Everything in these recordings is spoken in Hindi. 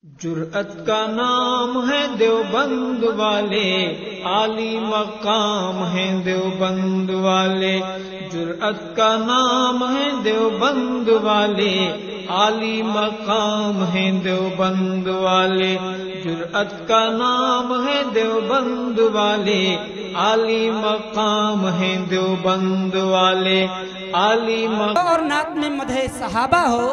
जुर्अत का नाम है देवबंद वाले, आली मकाम है देवबंद वाले। जुर्अत का नाम है देवबंद वाले, आली मकाम है देवबंद वाले। जुर्अत का नाम है देवबंद वाले, आली मकाम है देवबंद वाले। आली और नात में मदहे सहाबा हो,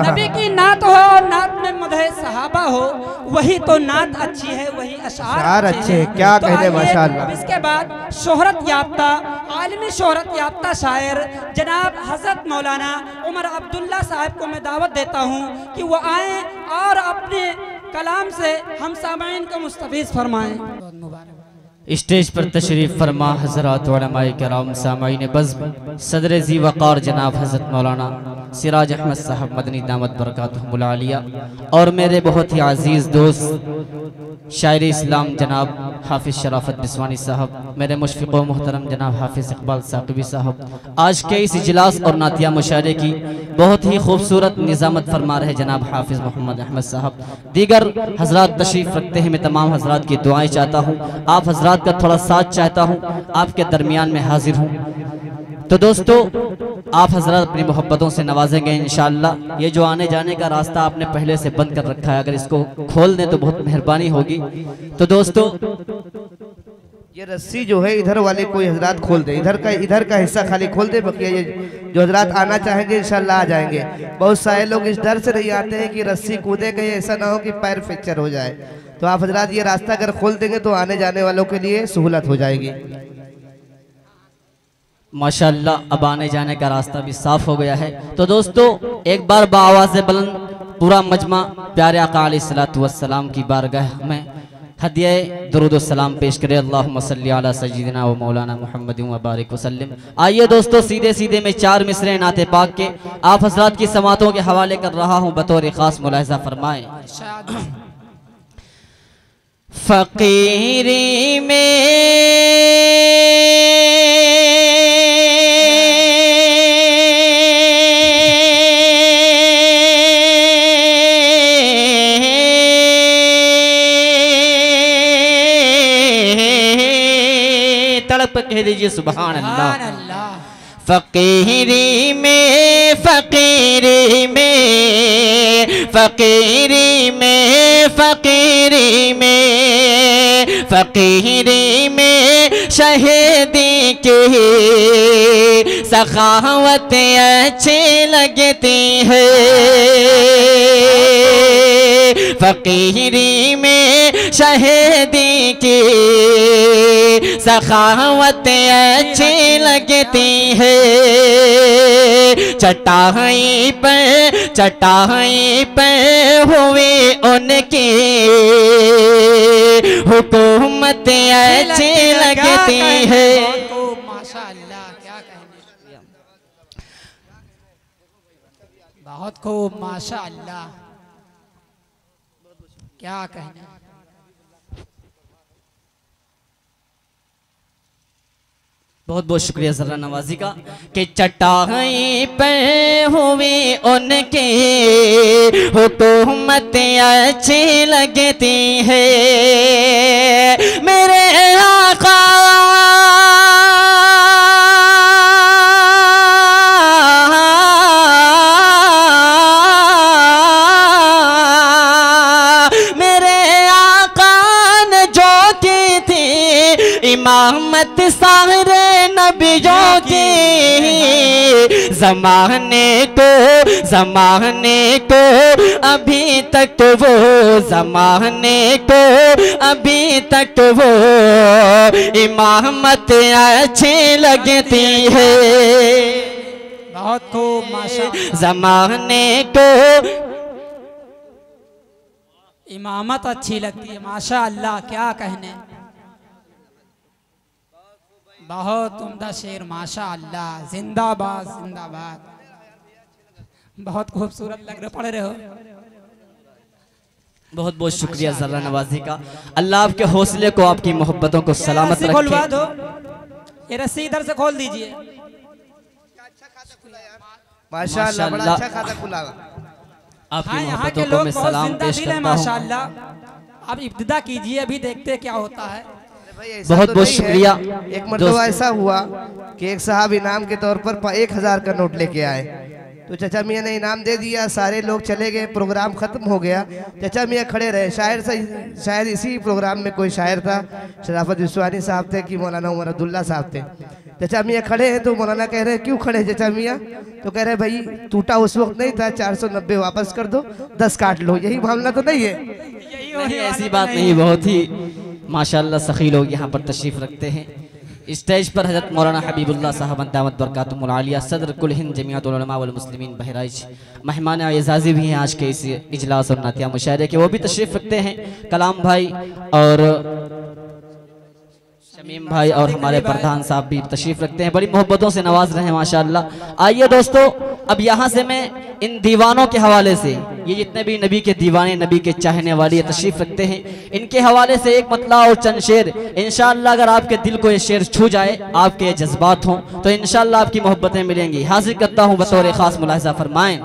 नबी की नात हो और नात में मदहे सहाबा हो, वही तो नात अच्छी है, वही अशार अच्छे हैं। क्या तो कहने माशाअल्लाह। इसके बाद शोहरत याफ्ता, आलमी शोहरत याफ्ता शायर जनाब हजरत मौलाना उमर अब्दुल्ला साहब को मैं दावत देता हूँ कि वो आए और अपने कलाम से हम सामाइन को मुस्तफीज़ फरमाएं। स्टेज पर तशरीफ फरमा हजरात उलमाए किराम, सामाईन बज़्म, सदर ज़ी वक़ार जनाब हज़रत मौलाना सिराज अहमद साहब मदनी दामत बरकातुहुमुल आलिया, और मेरे बहुत ही अजीज़ दोस्त शायर इस्लाम जनाब हाफिज़ शराफत बिस्वानी साहब, मेरे मुशफ़िक़ व मोहतरम जनाब हाफिज़ इकबाल साक़िबी साहब, आज के इस इजलास और नातिया मुशायरे की बहुत ही खूबसूरत निज़ामत फरमा रहे जनाब हाफिज़ मोहम्मद अहमद साहब, दीगर हजरात तशरीफ़ रखते हैं। मैं तमाम हजरात की दुआएँ चाहता हूँ, आप हजरात का थोड़ा साथ चाहता हूँ, आपके दरमियान में हाजिर हूँ। तो दोस्तों, आप हजरात अपनी मोहब्बतों से नवाजेंगे इंशाअल्लाह। ये जो आने जाने का रास्ता आपने पहले से बंद कर रखा है, अगर इसको खोल दें तो बहुत मेहरबानी होगी। तो दोस्तों, ये रस्सी जो है इधर वाले कोई हजरात खोल दे, इधर का हिस्सा खाली खोल दे, बकिया ये जो हजरात आना चाहेंगे इंशाल्लाह आ जाएंगे। बहुत सारे लोग इस डर से नहीं आते हैं कि रस्सी कूदे गए, ऐसा ना हो कि पैर फ्रैक्चर हो जाए। तो आप हजरात ये रास्ता अगर खोल देंगे तो आने जाने वालों के लिए सहूलत हो जाएगी। माशाअल्लाह, अब आने जाने का रास्ता भी साफ हो गया है। तो दोस्तों, एक बार बाआवाज़ बुलंद पूरा मजमा प्यारे आका अलैहिस्सलातु वस्सलाम की बारगाह में हदिया दुरूद सलाम पेश करे। अल्लाहुम्मा सल्ली अला सय्यिदिना व मौलाना मुहम्मदिन व बारिक वसल्लम। आइए दोस्तों, सीधे सीधे में 4 मिसरे नाते पाक के आप हजरात की समातों के हवाले कर रहा हूँ, बतौर खास मुलाहिज़ा फरमाएं। फ़कीरी में तड़प कह दीजिए सुभान अल्लाह। फ़कीरी में, फ़कीरी में, फ़कीरी में, फ़कीरी में, फ़कीरी में शहीदी की सखावत अच्छी लगती है। फ़कीरी में शहीदी की सखावत अच्छी लगती है। चटाई पे हुए उनकी हुकूमत अच्छी लगती है। माशाअल्लाह, क्या कहने, बहुत खूब, माशाअल्लाह, क्या कहने। बहुत बहुत शुक्रिया जरा नवाजी का कि चटाई पे हुए उनकी हुकूमत अच्छी लगती है। मेरे आका इमामत सारे नबियों की, ज़माने को अभी तक वो, ज़माने को अभी तक वो इमामत अच्छी लगती है। बहुत खूब, माशाअल्लाह। ज़माने को इमामत अच्छी लगती है, माशाअल्लाह, क्या कहने। बहुत उम्दा शेर, माशाअल्लाह, जिंदाबाद जिंदाबाद। बहुत खूबसूरत लग रहे, पढ़ रहे हो। बहुत बहुत शुक्रिया जरा नवाजी का। अल्लाह आपके हौसले को, आपकी मोहब्बतों को सलामत रखे। खोलवा दो, ये रस्सी इधर से खोल दीजिए। माशाअल्लाह, बड़ा अच्छा खाता खुला। आपकी हाँ, यहाँ मोहब्बतों के को लोग मैं बहुत सलाम जिंदा पेश दिल है करता हूँ। माशाल्लाह। अब इब्तिदा कीजिए, अभी देखते हैं क्या होता है। तो बहुत बहुत नहीं है। शुक्रिया। एक मरतबा ऐसा हुआ कि एक साहब इनाम के तौर पर 1000 का नोट लेके आए, तो चाचा मियाँ ने इनाम दे दिया, सारे लोग चले गए, प्रोग्राम खत्म हो गया। चाचा मियाँ खड़े रहे, शायद इसी प्रोग्राम में कोई शायर था, शराफत विश्वानी साहब थे कि मौलाना उमर अब्दुल्ला साहब थे। चाचा मियाँ खड़े हैं तो मौलाना कह रहे हैं क्यों खड़े चाचा मियाँ? तो कह रहे भाई टूटा उस वक्त नहीं था, 490 वापस कर दो, 10 काट लो, यही मामला तो नहीं है? नहीं, ऐसी बात नहीं, बहुत ही माशाल्लाह सखी लोग यहाँ पर तशरीफ रखते हैं। स्टेज पर हज़रत मौलाना हबीबुल्लाह साहब दामत बरकातुहुल आलिया सदर कुल हिंद जमीयतुल उलमा वल मुस्लिमीन बहराइच मेहमान एजाज़ी भी हैं आज के इस इजलास और नातिया मुशायरे के, वो भी तशरीफ रखते हैं। कलाम भाई और शमीम भाई और हमारे प्रधान साहब भी तशरीफ रखते हैं, बड़ी मोहब्बतों से नवाज रहे हैं माशाअल्लाह। आइए दोस्तों, अब यहाँ से मैं इन दीवानों के हवाले से, ये जितने भी नबी के दीवाने नबी के चाहने वाले तशरीफ रखते हैं, इनके हवाले से एक मतला और चंद शेर इंशाअल्लाह, अगर आपके दिल को ये शेर छू जाए, आपके ये जज्बात हों, तो इंशाअल्लाह आपकी मोहब्बतें मिलेंगी। हाजिर करता हूँ बतौर खास मुलाहिज़ा फरमाएं।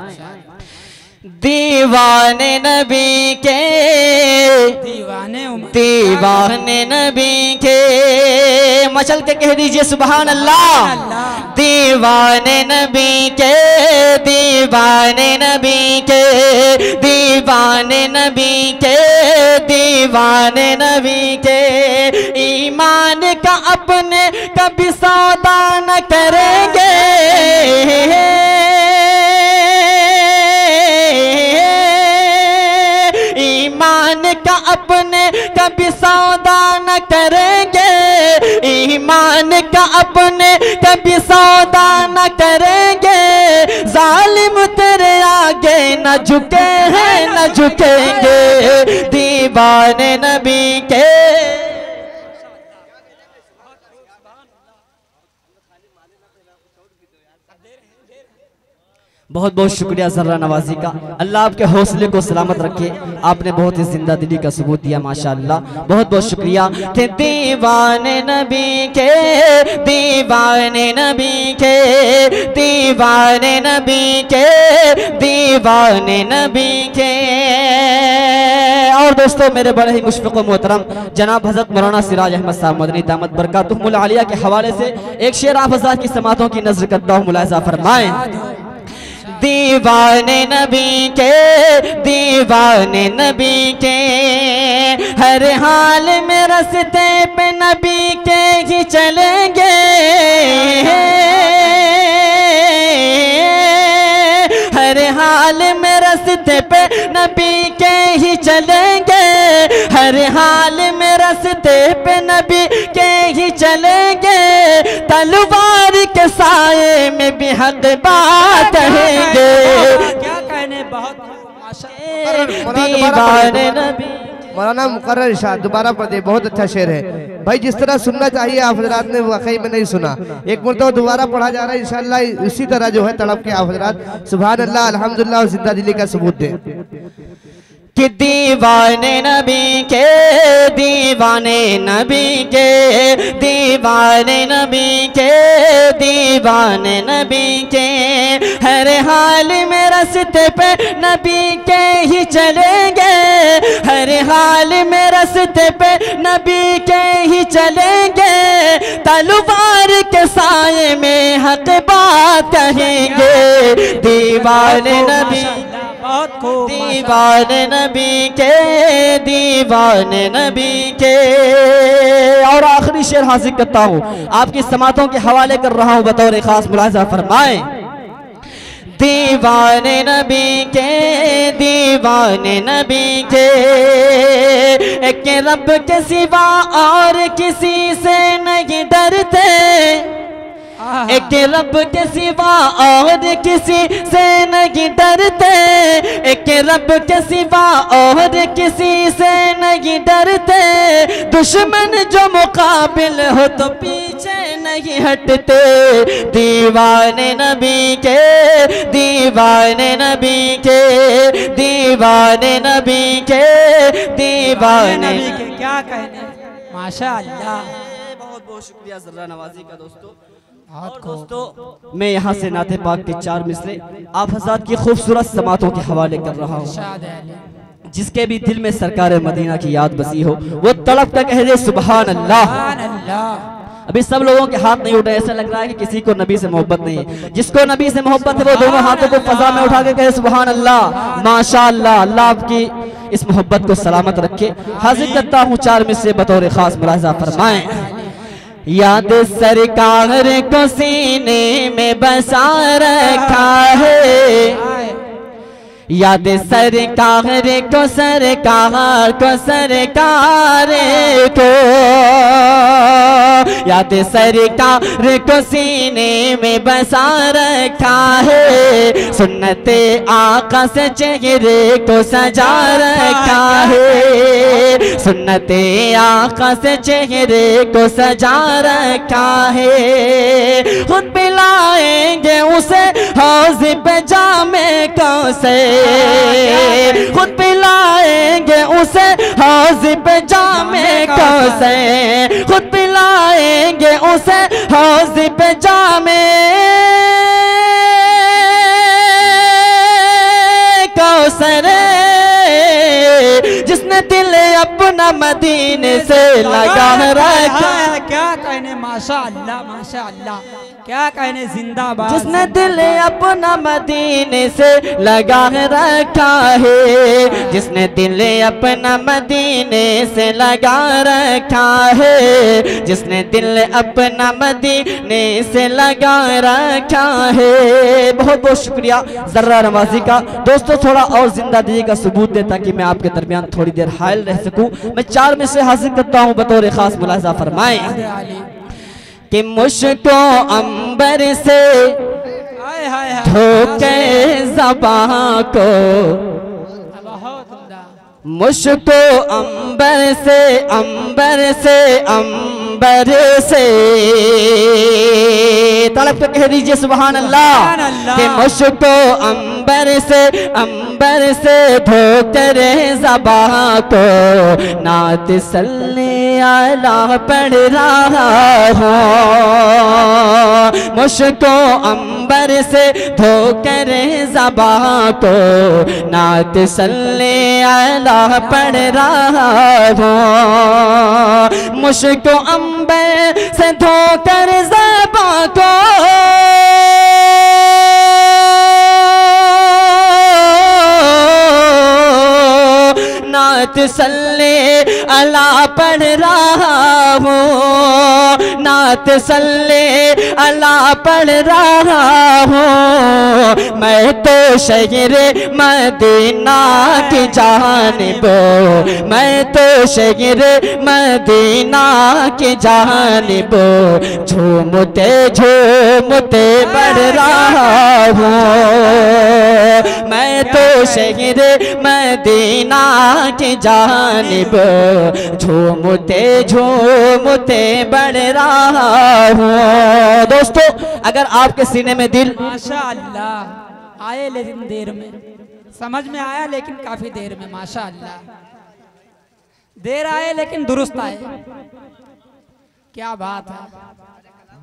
दीवाने नबी के, दीवाने नबी के, मचल के कह दीजिए सुभान अल्लाह। दीवाने नबी के, दीवाने नबी के, दीवाने नबी के, दीवाने नबी के, ईमान का अपने कभी सौदा न करेंगे, ईमान का अपने कभी सौदा न करेंगे, ईमान का अपने कभी सौदा न करेंगे, जालिम तेरे आगे न झुके हैं न झुकेंगे, दीवाने नबी के। बहुत बहुत शुक्रिया जर्रा नवाजी का, अल्लाह आपके हौसले को सलामत रखे, आपने बहुत ही जिंदा दिली का सबूत दिया माशाअल्लाह, बहुत बहुत शुक्रिया। के दीवाने नबी के, दीवाने नबी के, दीवाने नबी के, दीवाने नबी के। और दोस्तों मेरे बड़े ही मुशफ़िक़ व मोहतरम जनाब हज़रत मौलाना सिराज अहमद साहब मदनी दामत बरकातुहुल आलिया के हवाले से एक शेर आप हज़रात की समातों की नज़र करता हूँ, मुलाहिज़ा फरमाएं। दीवाने नबी के, दीवाने नबी के, हर हाल में रास्ते पे नबी के ही चलेंगे, हर हाल में रास्ते पे नबी के ही चलेंगे, हर हाल में रास्ते पे नबी के ही चलेंगे, तलवार के साए में भी हक बात कहेंगे। क्या कहने, बहुत दीवाने नबी। मौलाना मुकर्रर इरशाद दोबारा पढ़े, बहुत अच्छा शेर है भाई, जिस तरह सुनना चाहिए आप हजरात ने वाकई में नहीं सुना। एक मरतबा दोबारा पढ़ा जा रहा है, इंशाअल्लाह इसी तरह जो है तड़प के आप हजरात सुभान अल्लाह अल्हम्दुलिल्लाह और जिंदा दिली का सबूत दे। कि दीवाने नबी के, दीवाने नबी के, दीवाने नबी के, दीवाने नबी के, हर हाल में रास्ते पे नबी के ही चलेंगे, हर हाल में रास्ते पे नबी के ही चलेंगे, तलवार के साए में हक बात कहेंगे, दीवाने नबी, बहुत खूब, दीवाने नबी के, दीवाने नबी के। और आखिरी शेर हासिल करता हूँ, आपकी समातों के हवाले कर रहा हूँ बतौर खास, मुलाहिज़ा फरमाएं। दीवाने नबी के, दीवाने नबी के, एक रब के सिवा और किसी से नहीं डरते, एक रब के सिवा और किसी से नहीं डरते, एक रब के सिवा और किसी से नहीं डरते, दुश्मन जो मुकाबिल हो तो पीछे नहीं हटते, दीवाने नबी के, दीवाने नबी के, दीवाने नबी के, दीवाने नबी के। क्या कहने, माशाअल्लाह। बहुत बहुत शुक्रिया जर्रा नवाजी का दोस्तों। दोस्तों मैं यहाँ से नाते पाक के 4 मिसरे आप हज़रात की खूबसूरत समातों के हवाले कर रहा हूँ। जिसके भी दिल में सरकार मदीना की याद बसी हो वो तड़प कर कह दे सुभान अल्लाह। अभी सब लोगों के हाथ नहीं उठे, ऐसा लग रहा है कि किसी को नबी से मोहब्बत नहीं है। जिसको नबी से मोहब्बत है वो दोनों हाथों को फजा में उठा के कहे सुभान अल्लाह माशाअल्लाह। अल्लाह आपकी इस मोहब्बत को सलामत रखे। हाजिर करता हूँ 4 मिसरे बतौर खास मुलाहिजा फरमाएं। याद सरकार को सीने में बसा रखा है, याद सरकार को सरकार को सरकार को, याद सरकार को सीने में बसा रखा है। सुन्नते आका से चेहरे को सजा रखा है, सुन्नते आका से चेहरे को सजा रखा है। खुद पिलाएंगे उसे हौज़ पे जामे कौसे, खुद पिलाएंगे उसे हौज़ पे जामे कौसे, खुद पिलाएंगे उसे हौज़ पे जामे कौसर। जिसने दिल अपना मदीने से लगा रखा, क्या कहने माशाअल्लाह माशाअल्लाह, क्या कहने जिंदाबाद। जिसने दिल अपना मदीने से लगा रखा है, जिसने दिल अपना मदीने से लगा रखा है, जिसने दिल अपना मदीने से लगा रखा है। बहुत बहुत शुक्रिया जर्रा नवाजी का। दोस्तों थोड़ा और जिंदा दिली का सबूत दे ताकि मैं आपके दरमियान थोड़ी देर हायल रह सकूं। मैं 4 में से हासिल करता हूं बतौर खास मुलाहिजा फरमाएं कि मुझको अंबर से धोखे ज़बां को, मुझको अंबर से अंबर से अंबर से, तड़प कर कह दीजिए सुभान अल्लाह कि मुझको अंबर से धोकर ज़बां को नात सल्ले अला पढ़ रहा हूँ। मुझको अंबर से धोकर ज़बां को नात सल्ले अला पढ़ रहा हूँ। मुझको अंबर से धोकर ज़बां को नात सल्ले अला पढ़ रहा हूँ, नात सल्ले अला पढ़ रहा हूँ। मैं तो शहरे मदीना की जानिब, मैं तो शहरे मदीना की जानिब झूमते झूमते बढ़ रहा हूँ। मैं तो शहरे मदीना की जानिब झूमते झूमते बढ़ रहा हूँ। दोस्तों अगर आपके सीने में दिल माशाअल्लाह आए लेकिन देर में समझ में आया, लेकिन काफी देर में माशाअल्लाह देर आए लेकिन दुरुस्त आए, क्या बात है।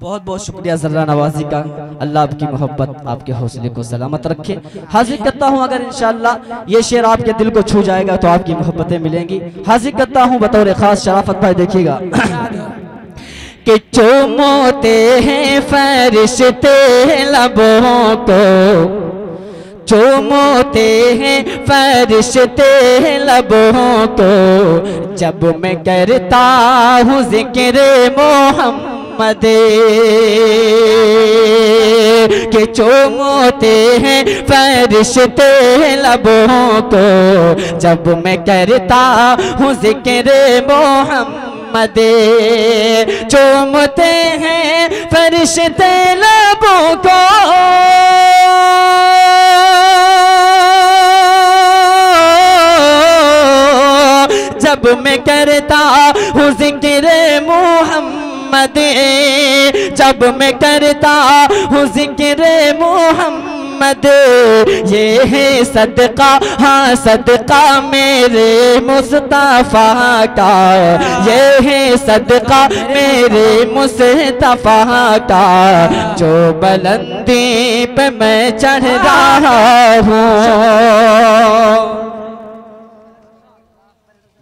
बहुत बहुत शुक्रिया जर्रा नवाजी का। अल्लाह आपकी मोहब्बत आपके हौसले को सलामत रखे। हाजिर करता हूँ अगर इंशाअल्लाह ये शेर आपके दिल को छू जाएगा तो आपकी मोहब्बतें मिलेंगी। हाजिर करता हूँ बतौर खास शराफत भाई देखिएगा कि चूमते हैं फरिश्ते लबों को, चूमते हैं फरिश्ते लबों को, जब मैं करता हूँ जिक्र मोहम्मद के। चूमते हैं फरिश्ते लबों को, जब मैं करता हूँ जिक्र मोहम्मद। चूमते हैं फरिश्ते लबों को, जब मैं करता हूँ जिक्र मोहम्मद, जब मैं करता हूँ जिक्र मोहम्मद। मोहम्मद, ये है सदका, हाँ सदका मेरे मुस्तफा का, ये है सदका मेरे मुस्तफा का, जो बुलंदी पे मैं चढ़ रहा हूँ।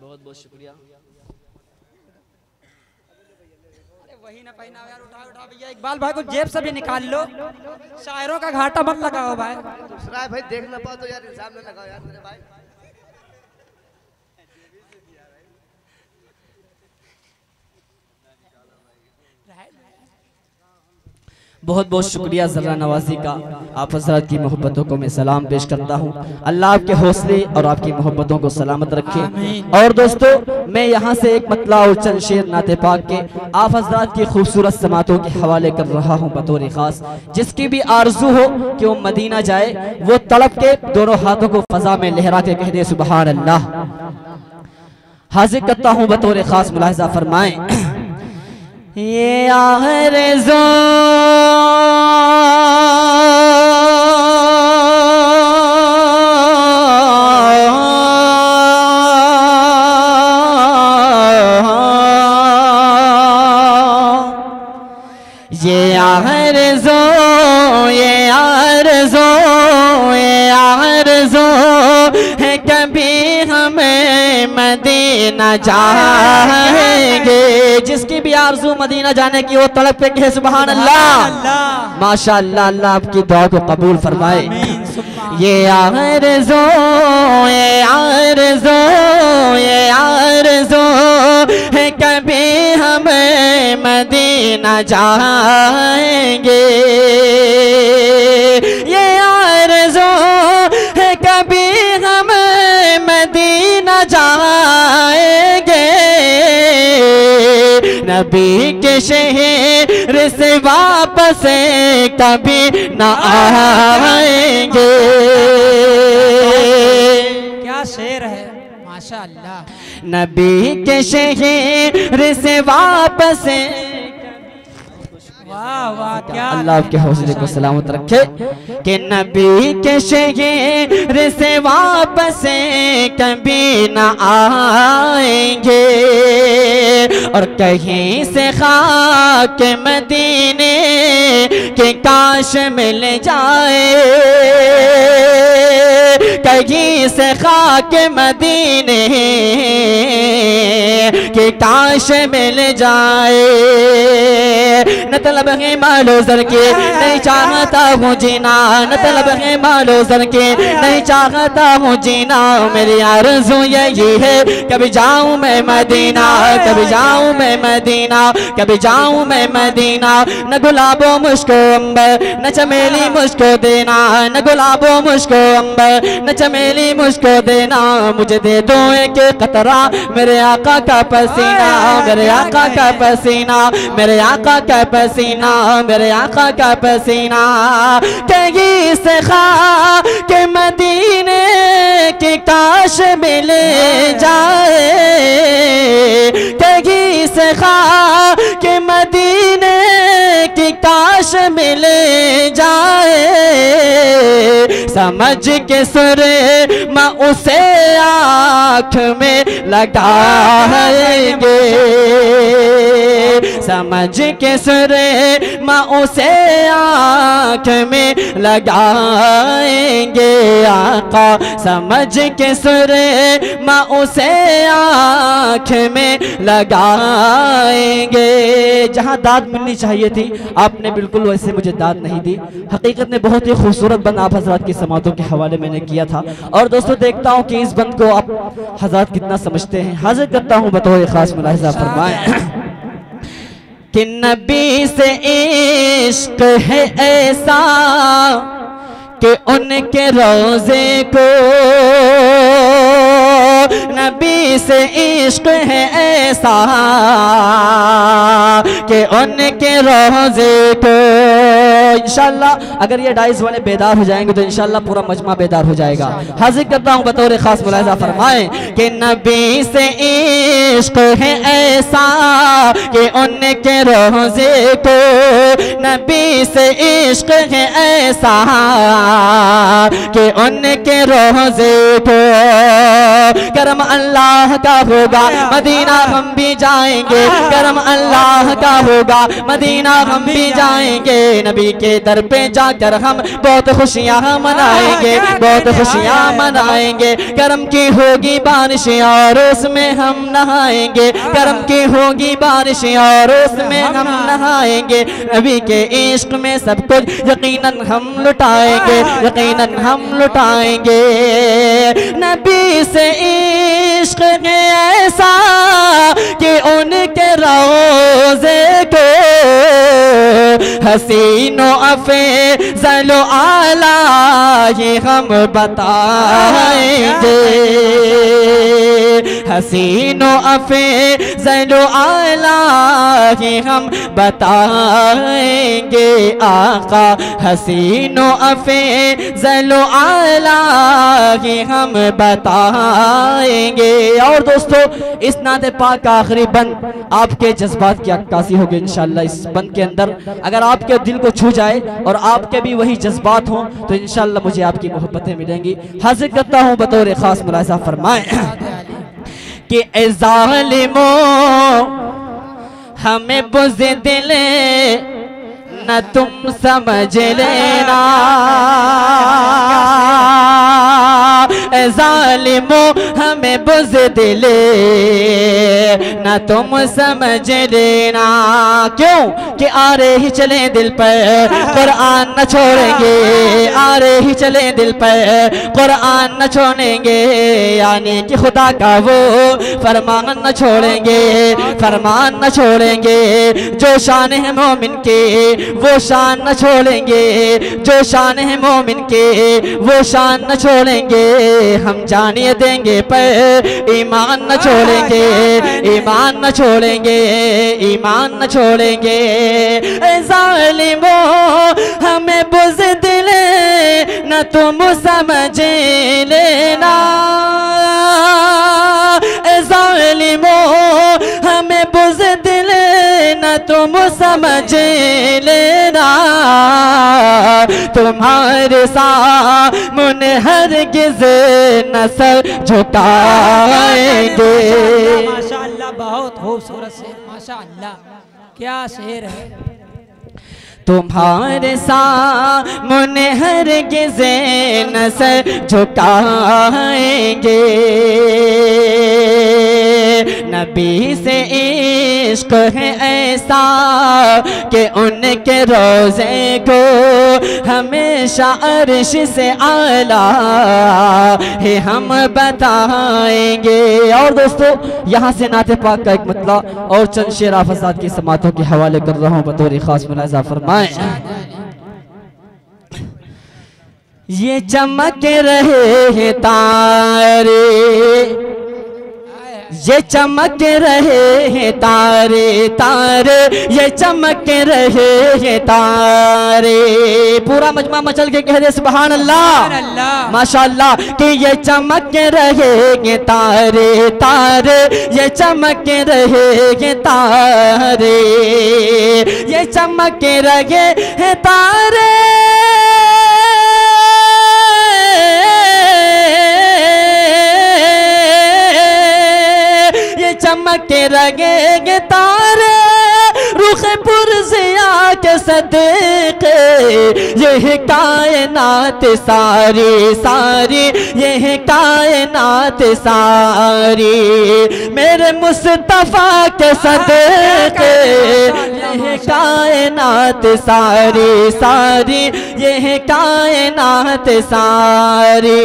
बहुत बहुत शुक्रिया। वही ना पहना यार, उठा उठा भैया इकबाल भाई को जेब से भी निकाल लो, शायरों का घाटा मत लगाओ भाई। दूसरा भाई देख ना पाओ तो यार इल्जाम न लगाओ यार मेरे भाई। बहुत बहुत शुक्रिया ज़रा नवाजी का। आप हज़रात की मोहब्बतों को मैं सलाम पेश करता हूँ। अल्लाह आपके हौसले और आपकी मोहब्बतों को सलामत रखे। और दोस्तों मैं यहाँ से एक मतला और चंद शेर नाते पाक के आप हज़रात की खूबसूरत समातों के हवाले कर रहा हूँ बतौर ख़ास। जिसकी भी आरजू हो कि वो मदीना जाए, वो तड़प के दोनों हाथों को फ़ज़ा में लहरा के कह दे सुबहान अल्लाह। हाजिर करता हूँ बतौर ख़ास, मुलाहिज़ा फरमाएं। ये आरज़ू ये आरज़ू, ये आरज़ू, ये आरज़ू है कभी हमें मदीना जाएंगे। जिसकी भी आरज़ू मदीना जाने की वो तड़प पे कहे सुभान अल्लाह। माशाअल्लाह, अल्लाह आपकी दुआ को कबूल फरमाए। ये आरज़ू, ये आरज़ू, ये आरज़ू है कभी हमें मदीना जाएंगे। ये आरज़ू है कभी हमें मदीना जाएंगे। नबी के शहर से वापस कभी न आएंगे। क्या शेर है माशाअल्लाह। नबी के शहर से वापस, वाह वाह क्या अल्लाह आपके हौसले को सलामत रखे। कि नबी के शहर से वापस कभी न आएंगे। और कहीं से खाक मदीने के काश मिल जाए, कहीं से खाक मदीने के काश मिल जाए। न तलब है मालो सर के नहीं चाहता हूँ जीना, न तलब है मालो सर के नहीं चाहता हूँ जीना। मेरी आरज़ू यही है कभी जाऊँ मैं मदीना, कभी जाऊँ मैं मदीना, कभी जाऊँ मैं मदीना। न गुलाबो मुझको अंबर, न चमेली मुझको देना, न गुलाबो मुझको अंबर, न चमेली मुझको देना। मुझे दे दो एक कतरा मेरे आका का पसीना, मेरे आका का पसीना, मेरे आका का पसीना, मेरे आका का पसीना। कहीं से खा के मदीने के काश मिले जाए, कहीं से खा के मदीने की काश मिले जाए। समझ के सुरे मैं उसे आँख में लगाएंगे, समझ के सुरे मैं उसे आँख में लगाएंगे। आका समझ के सुरे मैं उसे आँख में लगाएंगे। जहाँ दाद मिलनी चाहिए थी आपने बिल्कुल वैसे मुझे दाद नहीं दी। हकीकत में बहुत ही खूबसूरत बंद आप हजरात की समातों के हवाले मैंने किया था। और दोस्तों देखता हूँ कि इस बंद को आप हजरात कितना समझते हैं। हाजिर करता हूँ बतौर खास मुलाहिज़ा फरमाएं कि नबी से इश्क है ऐसा कि उनके रोज़े को, नबी से इश्क है ऐसा कि उनके रोज़े को इंशाअल्लाह अगर ये डाइस वाले बेदार हो जाएंगे तो इंशाअल्लाह पूरा मजमा बेदार हो जाएगा। हाजिर करता हूँ बतौर खास मुलाहिज़ा फरमाएं कि नबी से इश्क है ऐसा कि उनके रोज़े को, नबी से इश्क है ऐसा कि उनके रोज़े को करम अल्लाह का होगा मदीना हम भी जाएंगे, करम अल्लाह का होगा मदीना हम भी जाएंगे। नबी के दर पे जाकर हम बहुत खुशियाँ मनाएंगे, बहुत खुशियाँ मनाएंगे। करम की होगी बारिश और उसमें हम नहाएंगे, करम की होगी बारिश और उसमें हम नहाएंगे। नबी के इश्क में सब कुछ यकीनन हम लुटाएंगे, यकीनन हम लुटाएंगे। नबी से इश्क है ऐसा कि उनके रोज़े को हसीनो अफ़ज़ल आला ये हम बताएंगे, हसीनो अफ़ज़ल आला ये हम बताएंगे। आका हसीनो अफ़ज़ल आला ये हम बताएंगे। और दोस्तों इस नाते पाक का आखिरी बंद आपके जज्बात की अक्कासी होगी इंशाअल्लाह। इस बंद के अंदर अगर आपके दिल को छू जाए और आपके भी वही जज्बात हों तो इंशाअल्लाह मुझे आपकी मोहब्बतें मिलेंगी। हाजिर करता हूँ बतौर खास मुलाहिज़ा फरमाएं कि ए ज़ालिमो हमें बुज़दिल न तुम समझ लेना, ज़ालिमो हमें बुज़दिल न तुम समझ लेना। क्यों कि आ रहे ही चले दिल पर कुरान न छोड़ेंगे, आ रहे ही चले दिल पर कुरान न छोड़ेंगे, यानी कि खुदा का वो फरमान न छोड़ेंगे, फरमान न छोड़ेंगे। जो शान है मोमिन के वो शान न छोड़ेंगे, जो शान है मोमिन के वो शान न छोड़ेंगे। हम जानिए देंगे पर ईमान न छोड़ेंगे, ईमान न छोड़ेंगे, ईमान न छोड़ेंगे। ज़ालिमो हमें बुज़दिल न तुम समझ लेना, ज़ालिमो हमें बुज़दिल न तुम समझ लेना। तुम्हारे सामने हरगिज़ न सर झुकाएंगे। माशाअल्लाह बहुत खूबसूरत शेर, माशाअल्लाह क्या शेर है। तुम्हारे सामने हरगिज़ न सर झुकाएंगे। नबी से इश्क है ऐसा कि उनके रोज़े को हमेशा अर्श से आला है हम बताएंगे। और दोस्तों यहाँ से नाते पाक का एक मतला और चंद शेर आफसाद की समातों के हवाले कर रहा हूँ बतौर खास मुलाहिज़ा फरमाएं। ये चमक रहे हैं तारे, ये चमक रहे हैं तारे, तारे ये चमक रहे हैं तारे। पूरा मजमा मचल के कह दे सुभान अल्लाह माशाअल्लाह। कि ये चमक रहे हैं तारे, तारे ये चमक रहे हैं तारे, ये चमक रहे हैं तारे। चमक रंगे तारे रुख पुरज़िया के सदक़े, यह कायनात सारी सारी, यह कायनात सारी मेरे मुस्तफ़ा के सदक़े, यह कायनात सारी सारी, यह कायनात सारी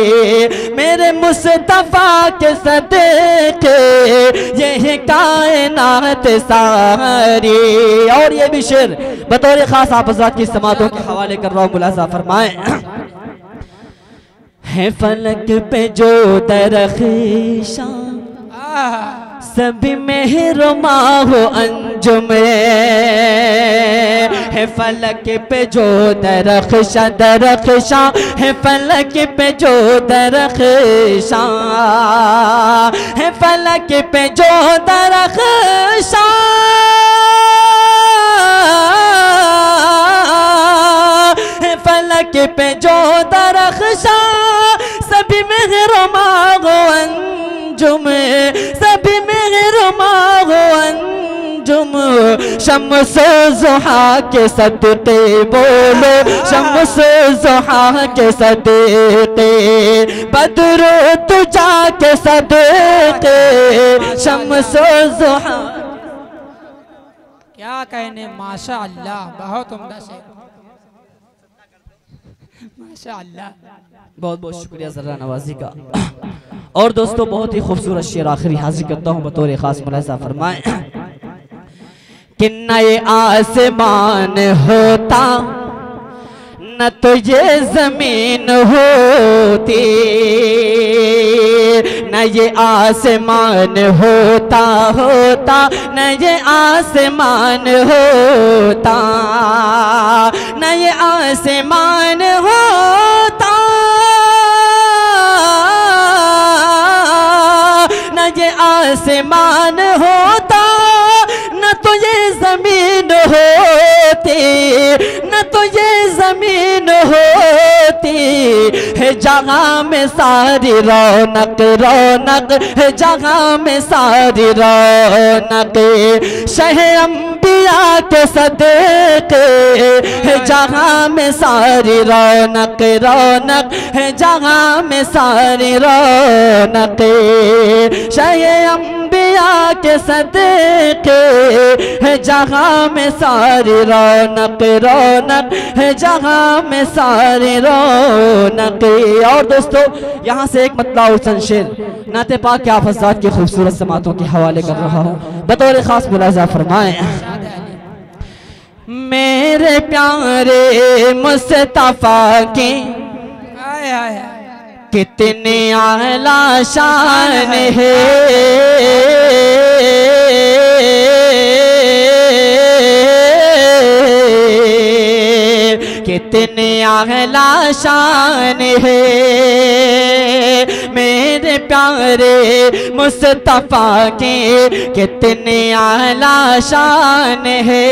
मेरे मुस्तफ़ा के सदक़े, यह कायनात सारी। और ये भी शेर बतौर खास आप हज़रात की समातों के हवाले कर रहा हूँ, मुलाहिज़ा फरमाएं। है फलक पे जो दरख्शां सभी मेहरमा हो अंजुम है फलक पे जो दरख्शा दरख्शा है फलक पे जो दरख्शा है फलक पे जो दरख्शा है फलक पे जो दरख्शा सभी मेहरमा हो अंजुम सभी मेहरमा हो अंजुम शम्स ज़ुहा के सदक़े बोलो शम्स ज़ुहा के सदक़े बद्र तुजा के सदक़े शम्स ज़ुहा। क्या कहने, माशा अल्लाह, बहुत उम्दा शेर, माशा अल्लाह। बहुत बहुत शुक्रिया ज़रा नवाजी का। और दोस्तों बहुत ही खूबसूरत शेर आखिरी हाजिर करता हूँ बतौर खास मुलाहिज़ा फरमाएं कि नए आसमान होता न तो ये जमीन होती न ये आसमान होता होता न ये आसमान होता न ये आसमान होता न ये आसमान होता न तो ये जमीन होती न तो ये जमीन होती है जहाँ में सारी रौनक रौनक है जहाँ में सारी रौनक शह अंबिया के सदक़े है जहाँ में सारी रौनक रौनक है जहाँ में सारी रौनक शह अंबिया के सदक़े है जहाँ में सारी रौनक रौनक है जहाँ में सारी रौनक। और दोस्तों यहाँ से एक मतलब हुसन शेर नाते पाक के आप हज़रात की खूबसूरत समातों के हवाले कर रहा हूँ बतौर खास मुलाहिज़ा फरमाएं। मेरे प्यारे मुस्तफ़ा की कितनी आला शान है कितनी आला शान है मेरे प्यारे मुस्तफ़ा के कितनी आला शान है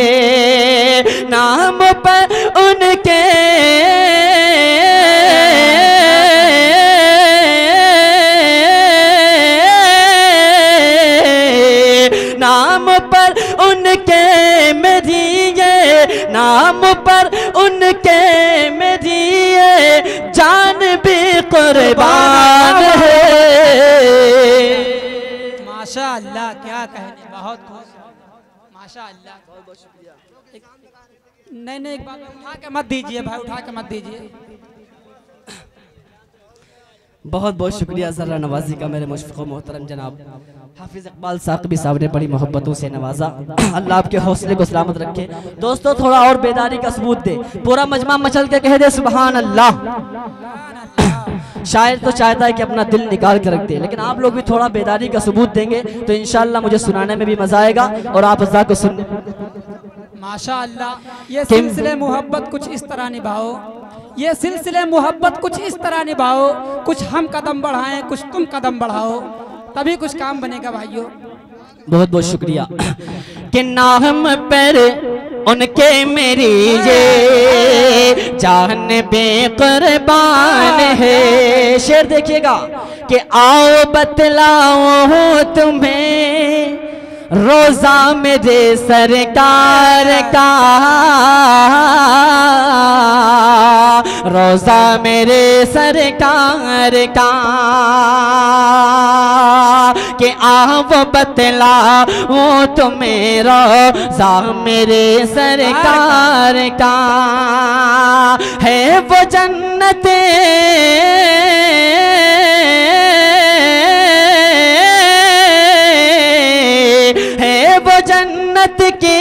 नाम पर उनके नाम पर उनके मेरी ये नाम पर उनके मेरी ये जान भी कुर्बान है। माशा अल्लाह, क्या कहने, बहुत खुश, माशा अल्लाह, बहुत बहुत शुक्रिया। नहीं नहीं, एक बात उठा के मत दीजिए भाई, उठा के मत दीजिए। बहुत बहुत शुक्रिया ज़रा नवाजी का मेरे मुशफ़िक़ मोहतरम जनाब हाफिज़ इकबाल साक़बी साहब ने बड़ी मोहब्बतों से नवाजा। अल्लाह आपके हौसले को सलामत रखे। दोस्तों थोड़ा और बेदारी का सबूत दे, पूरा मजमा मचल के कह दे सुबहान अल्लाह। शायर तो चाहता है कि अपना दिल निकाल कर रख दे, लेकिन आप लोग भी थोड़ा बेदारी का सबूत देंगे तो इंशाअल्लाह मुझे सुनाने में भी मजा आएगा और आप अज़ा को सुनने। माशा अल्लाह, ये सिलसिले मोहब्बत कुछ इस तरह निभाओ, ये सिलसिले मोहब्बत कुछ इस तरह निभाओ, कुछ हम कदम बढ़ाएं कुछ तुम कदम बढ़ाओ, तभी कुछ काम बनेगा भाइयों। बहुत बहुत शुक्रिया। कि नाम पर उनके मेरी ये जान बेकुर्बान है। शेर देखिएगा कि आओ बतलाओ तुम्हें रोजा मेरे सरकार का, रोजा मेरे सरकार का, कि आओ बतलाओ तुम्हें रोजा मेरे सरकार का, है वो जन्नत जन्नत की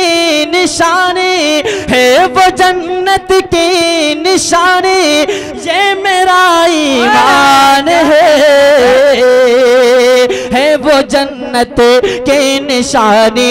निशानी, है वो जन्नत की निशानी, ये मेरा ईमान है वो जन्नत सल्तनत के निशानी,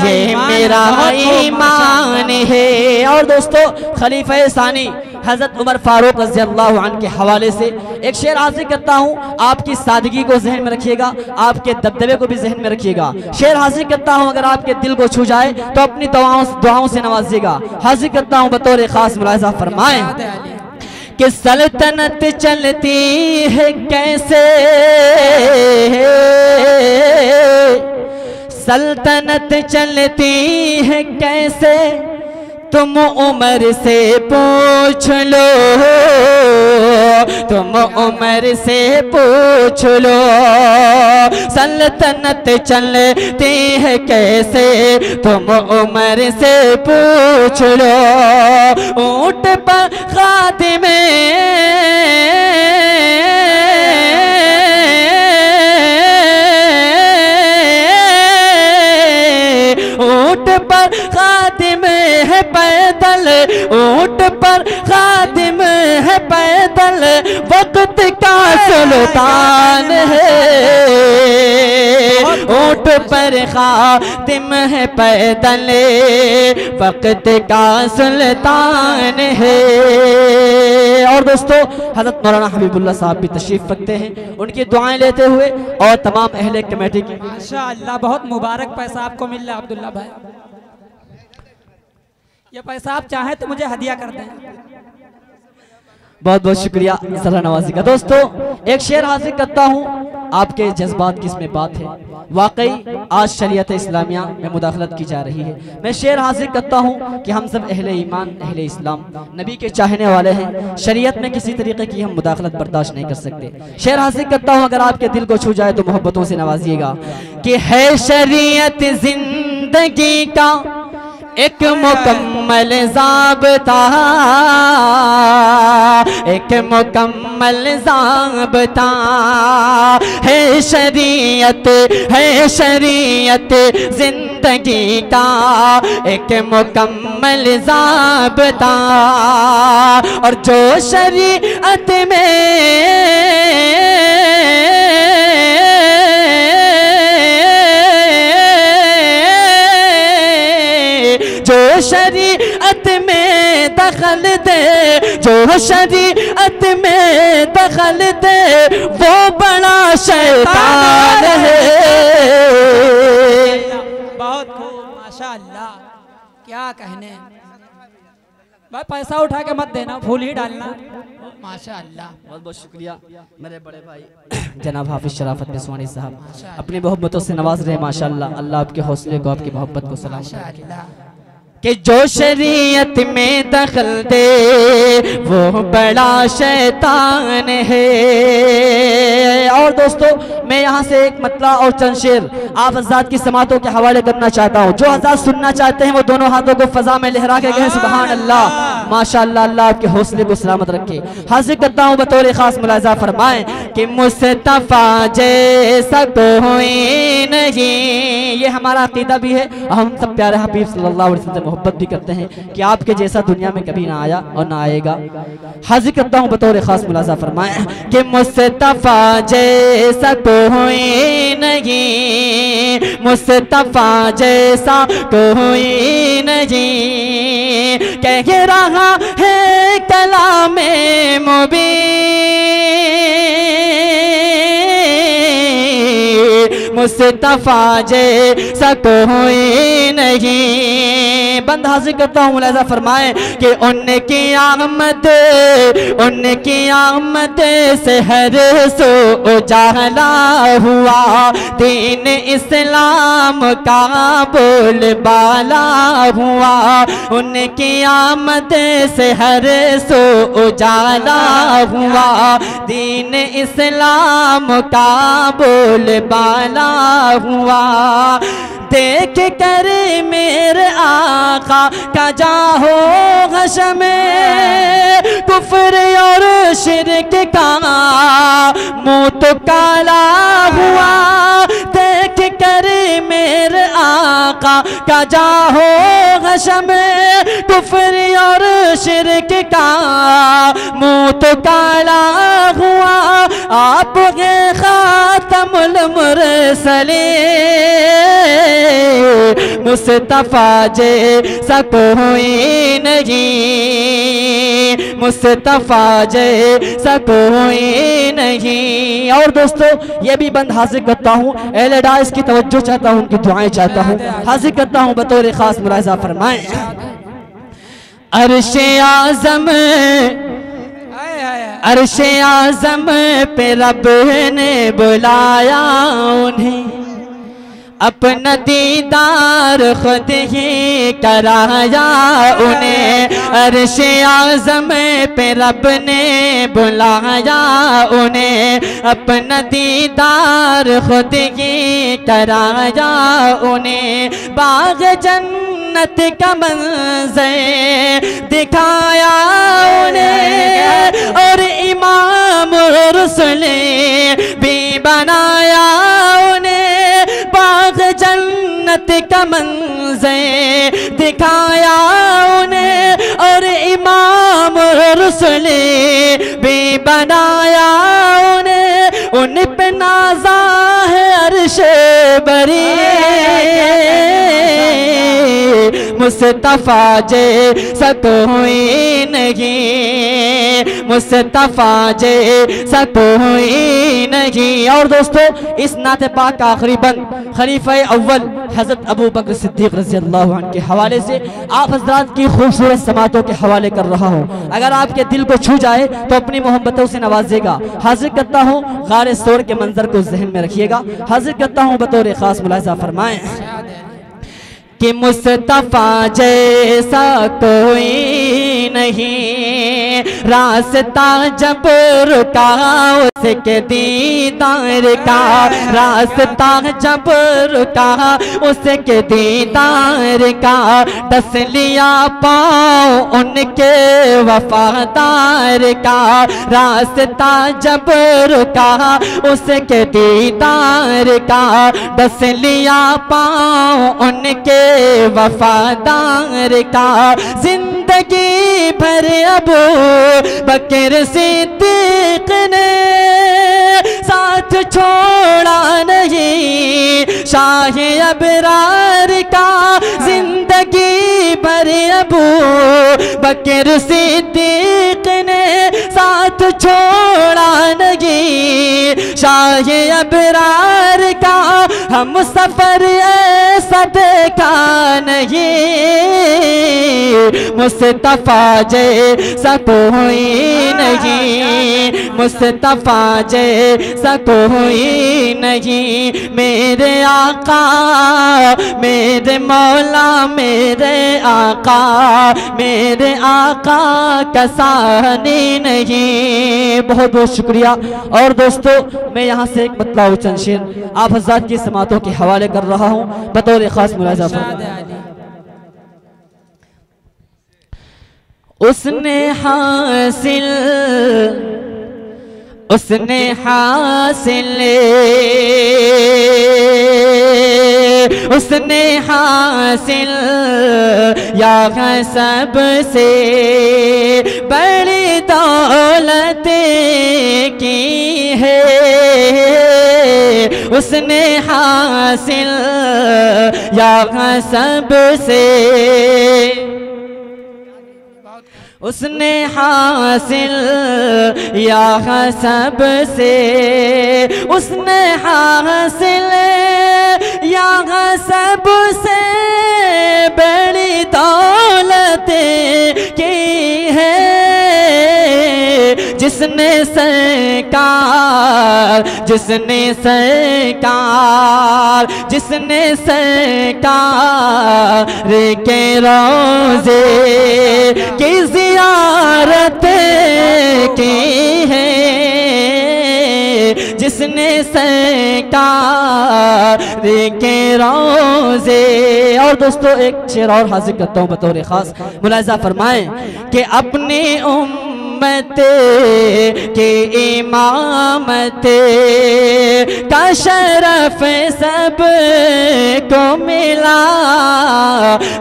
ये मेरा ईमान है। और दोस्तों खलीफा सानी हजरत उमर फारूक रज़ी अल्लाह अन्हु के हवाले से एक शेर हासिल करता हूँ। आपकी सादगी को जहन में रखिएगा, आपके दबदबे को भी जहन में रखिएगा। शेर हासिल करता हूँ, अगर आपके दिल को छू जाए तो अपनी दुआओं से नवाजिएगा। हासिल करता हूँ बतौर खास मुलाहिज़ा फरमाएं कि सल्तनत चलती है कैसे, सल्तनत चलती है कैसे, तुम उमर से पूछ लो, तुम उमर से पूछ लो। सल्तनत चलती है कैसे, तुम उमर से पूछ लो। ऊंट पर खादिमे ऊंट पर खादिम है पैदल, ऊंट पर खादिम है पैदल, वक्त का सुल्तान है। ऊंट पर खादिम है पैदल, वक्त का सुल्तान है। और दोस्तों हज़रत मौलाना हबीबुल्लाह साहब भी तशरीफ रखते हैं, उनकी दुआएं लेते हुए और तमाम अहले कमेटी की। माशाअल्लाह बहुत मुबारक पैसा आपको मिल रहा है अब्दुल्ला भाई। ये पैसा आप चाहें तो मुझे हदिया कर दें। बहुत बहुत शुक्रिया सलाह नवाजी का। दोस्तों एक शेर हासिल करता हूँ, आपके जज्बात की इसमें बात है। वाकई आज शरीयत इस्लामिया में मुदाखलत की जा रही है। मैं शेर हासिल करता हूँ कि हम सब अहले ईमान अहले इस्लाम नबी के चाहने वाले हैं, शरीयत में किसी तरीके की हम मुदाखलत बर्दाश्त नहीं कर सकते। शेर हासिल करता हूँ, अगर आपके दिल को छू जाए तो मोहब्बतों से नवाजिएगा कि है शरीयत जिंदगी का एक मुकम्मल ज़ाब्ता, एक मुकम्मल ज़ाब्ता है शरीयत, है शरीयत जिंदगी का एक मुकम्मल ज़ाब्ता। और जो शरीयत में जो शरीयत में दखल दे, जो शरीयत में दखल दे, वो बड़ा शैतान है। बहुत खूब माशाअल्लाह, क्या कहने। भाई पैसा उठा के मत देना, फूल ही डालना। माशाअल्लाह बहुत बहुत शुक्रिया मेरे बड़े भाई जनाब हाफिज शराफत निस्वानी साहब, अपनी मोहब्बतों से नवाज रहे माशाअल्लाह। अल्लाह आपके हौसले को आपकी मोहब्बत को सलाम कि जो शरीयत में दखल दे वो बड़ा शैतान है। और दोस्तों मैं यहाँ से एक मतला और चंद शेर आप हज़रात की समातों के हवाले करना चाहता हूँ। जो हज़रात सुनना चाहते हैं वो दोनों हाथों को फजा में लहरा के कहें सुभान अल्लाह। माशाअल्लाह, अल्लाह आपके हौसले को सलामत रखे। हाजिर करता हूँ बतौर खास मुलाजा फरमाएं कि मुस्तफा जैसा कोई नहीं, ये हमारा अकीदा भी है। हम सब प्यारे हबीब सल्लल्लाहु अलैहि वसल्लम मोहब्बत भी करते हैं कि आपके जैसा दुनिया में कभी ना आया और ना आएगा। हाजिर करता हूँ बतौर खास मुलाजा फरमाएं कि मुस्तफा जैसा कोई नहीं, मुस्तफा जैसा कोई नहीं, कह रहा है कलामे मुबीन, मुस्तफा जैसा कोई नहीं। बंद हाजिर करता हूँ मुलाजा फरमाए कि उनकी आमद, उनकी आमद से हर सो उजाला हुआ, दीन इस्लाम का बोलबाला हुआ। उनकी आमद से हर सो उजाला हुआ, दीन इस्लाम का बोलबाला हुआ। देख कर मेरे आका का जाहो हशमे, कुफ्र और शिरक का मुँह तो काला हुआ। देख कर मेरे आका का जाहो हशमे, कुफ्र और शिरक का मुँह तो काला हुआ। आप खातमुल मुरसलीन, मुरसले मुस्तफा जैसा कोई नहीं, मुस्तफा जैसा कोई नहीं। और दोस्तों ये भी बंद हाजिर करता हूँ, अहले डाइस की तवज्जो चाहता हूँ, उनकी दुआएं चाहता हूँ, हाजिर करता हूँ बतौर खास मुलाहिज़ा फरमाएं। अर्शे आज़म अर्शे आज़म पे रब ने बुलाया उन्हें, अपना दीदार खुद ही कराया उन्हें। अर्शे आज़म पे रब ने बुलाया उन्हें, अपना दीदार खुद ही कराया उन्हें। बाग़ जन्नत का मंज़र दिखाया उन्हें, और इमाम रुसूल भी बनाया उन्हें। बाग़ जन्नत का मंज़र दिखाया उन्हें, और इमाम रुसूल भी बनाया उन्हें। उन पे नाज़ा है अर्श बरी, मुस्तफा जैसा कोई नहीं, मुस्तफा जैसा कोई नहीं। और दोस्तों इस नात पाक का आखिरी बंद खलीफा अव्वल हज़रत अबू बकर सिद्दीक़ रज़ी अल्लाह अन्हु के हवाले से आप हज़रात की खूबसूरत समातों के हवाले कर रहा हूँ। अगर आपके दिल को छू जाए तो अपनी मोहब्बतों से नवाजेगा। हाजिर करता हूँ गारे सोर के मंजर को जहन में रखिएगा। हाजिर करता हूँ बतौर खास मुलाहिज़ा फरमाएं कि मुस्तफा जैसा कोई नहीं, रास्ता जब रुका उसके दीदार का, रास्ता जब रुका उसके दीदार का। दस लिया पाँव उनके वफादार का, रास्ता जब रुका उसके दीदार का। दस लिया पाँव उनके वफादार का। जिंदगी भर अबू बकर सिद्दीक़ ने साथ छोड़ा नहीं शाह अबरार का। जिंदगी भर अबू बकर सिद्दीक़ ने साथ छोड़ा नहीं शाह अबरार का। हम सफर ऐसा देखा नहीं, मुस्तफा जैसा कोई नहीं, मुस्तफा जैसा कोई नहीं। मेरे आका मेरे मौला मेरे आका, मेरे आका का सानी नहीं। बहुत बहुत शुक्रिया। और दोस्तों मैं यहाँ से एक मतलब चंद शेर आप हज़रात की समातों के हवाले कर रहा हूँ बतौर खास मुलाहिज़ा फरमाएं। उसने हासिल उसने हासिल यहाँ सबसे बड़ी दौलत की है। उसने हासिल यहाँ सबसे, उसने हासिल यहाँ सबसे, उसने हासिल यहाँ सबसे बड़ी दौलत की है। जिसने सरकार जिसने सरकार जिसने सरकार के रोज़े की ज़ियारत की है। जिसने सरकार के रोज़े। और दोस्तों एक शेर और हाजिर करता हूँ बतौर खास मुलाहिज़ा फरमाएं कि अपनी उम्मत के इमामत का शरफ सब को मिला।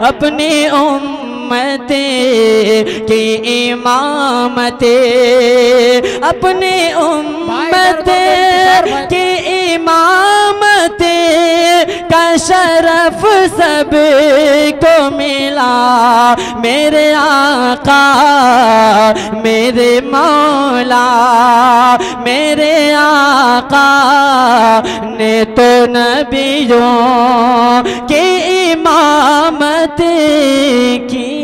अपनी उम्मत की इमामत, अपनी उम्मत की इमामत शरफ सब को मिला, मेरे आका मेरे मौला, मेरे आका ने तो नबियों की इमामत की।